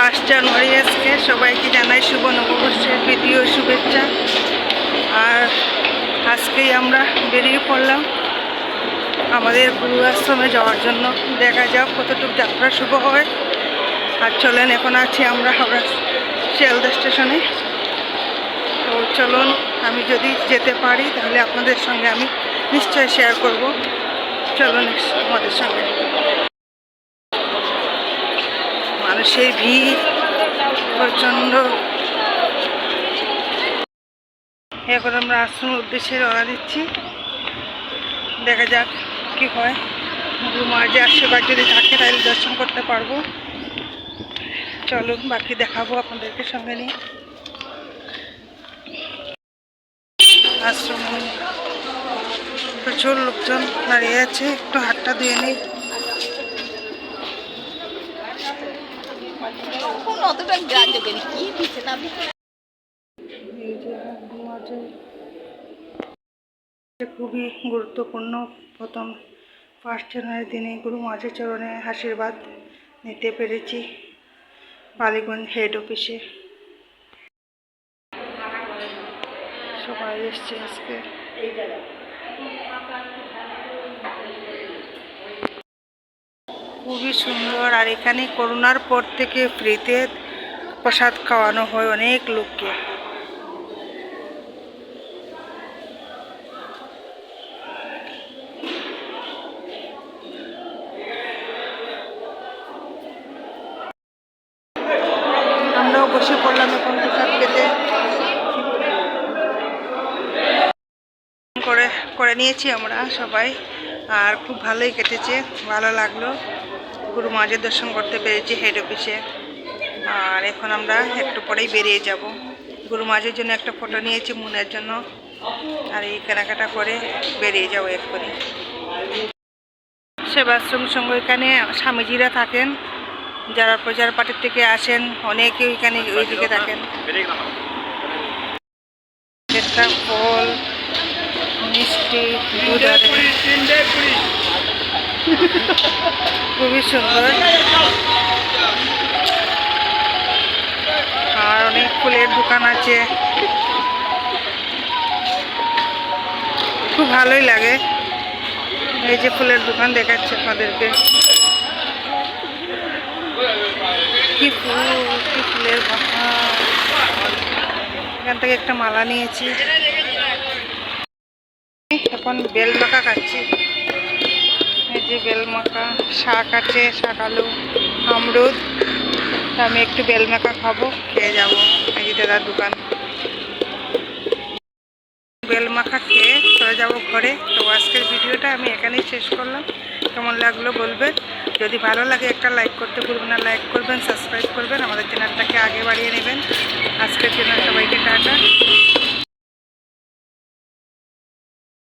1 জানুয়ারি আজকে সবাইকে জানাই শুভ নববর্ষের প্রীতি ও শুভেচ্ছা। আর আজকেই আমরা বেরিয়ে পড়লাম আমাদের গুরু আশ্রমে যাওয়ার জন্য। দেখা যাক কতটুকু যাত্রা শুভ হয়। আর চলেন, এখন আছি আমরা হাওড়া শিয়ালদা স্টেশনে। তো চলুন, আমি যদি যেতে পারি তাহলে আপনাদের সঙ্গে আমি নিশ্চয় শেয়ার করব। চলুন আমাদের সঙ্গে। মানুষের ভিড় প্রচণ্ড। এখন আমরা আশ্রমের উদ্দেশ্যে রওনা দিচ্ছি। দেখা যাক কি হয়। গুরু মহারাজ আশীর্বাদ যদি থাকে তাহলে দর্শন করতে পারবো। চলুন, বাকি দেখাবো আপনাদেরকে সঙ্গে নিয়ে। আশ্রম প্রচুর লোকজন দাঁড়িয়ে আছে, একটু হাতটা ধুয়ে নেই। খুবই গুরুত্বপূর্ণ। প্রথম 1 জানুয়ারির দিনে গুরু মহারাজের চরণে আশীর্বাদ নিতে পেরেছি বালিগঞ্জ হেড অফিসে। সবাই এসছে আজকে। খুবই সুন্দর। আর এখানে করোনার পর থেকে ফ্রিতে প্রসাদ খাওয়ানো হয় অনেক লোককে। আমরাও বসে পড়লাম এখন প্রসাদ খেতে। করে নিয়েছি আমরা সবাই। আর খুব ভালোই কেটেছে, ভালো লাগলো। গুরু মহারাজের দর্শন করতে পেরেছি হেড অফিসে। আর এখন আমরা একটু পরেই বেরিয়ে যাব। গুরু মহারাজের জন্য একটা ফটো নিয়েছি মুনের জন্য। আর এই কেনাকাটা করে বেরিয়ে যাবো এক্ষুনি। সেবাশ্রম সঙ্গ এখানে স্বামীজিরা থাকেন, যারা প্রচার পার্টির থেকে আসেন অনেকে এখানে ওইদিকে থাকেন। একটা ফল, মিষ্টি, খুবই সুন্দর। আর অনেক ফুলের দোকান আছে, খুব ভালোই লাগে। এই যে ফুলের দোকান দেখাচ্ছে আপনাদেরকে। কি ফুল, কি ফুলের বাহার। এখান থেকে একটা মালা নিয়েছি। এখন বেল মাখা খাচ্ছি। এই যে বেল মাখা, শাক আছে, শাক আলু, আমরুদ। আমি একটু বেল মাখা খাবো, খেয়ে যাবো। এই যে দাদার দোকান। বেল মাখা খেয়ে চলে যাবো ঘরে। তো আজকের ভিডিওটা আমি এখানেই শেষ করলাম। কেমন লাগলো বলবেন। যদি ভালো লাগে একটা লাইক করতে ভুলবেন না। লাইক করবেন, সাবস্ক্রাইব করবেন, আমাদের চ্যানেলটাকে আগে বাড়িয়ে নেবেন। আজকের জন্য সবাইকে টাটা।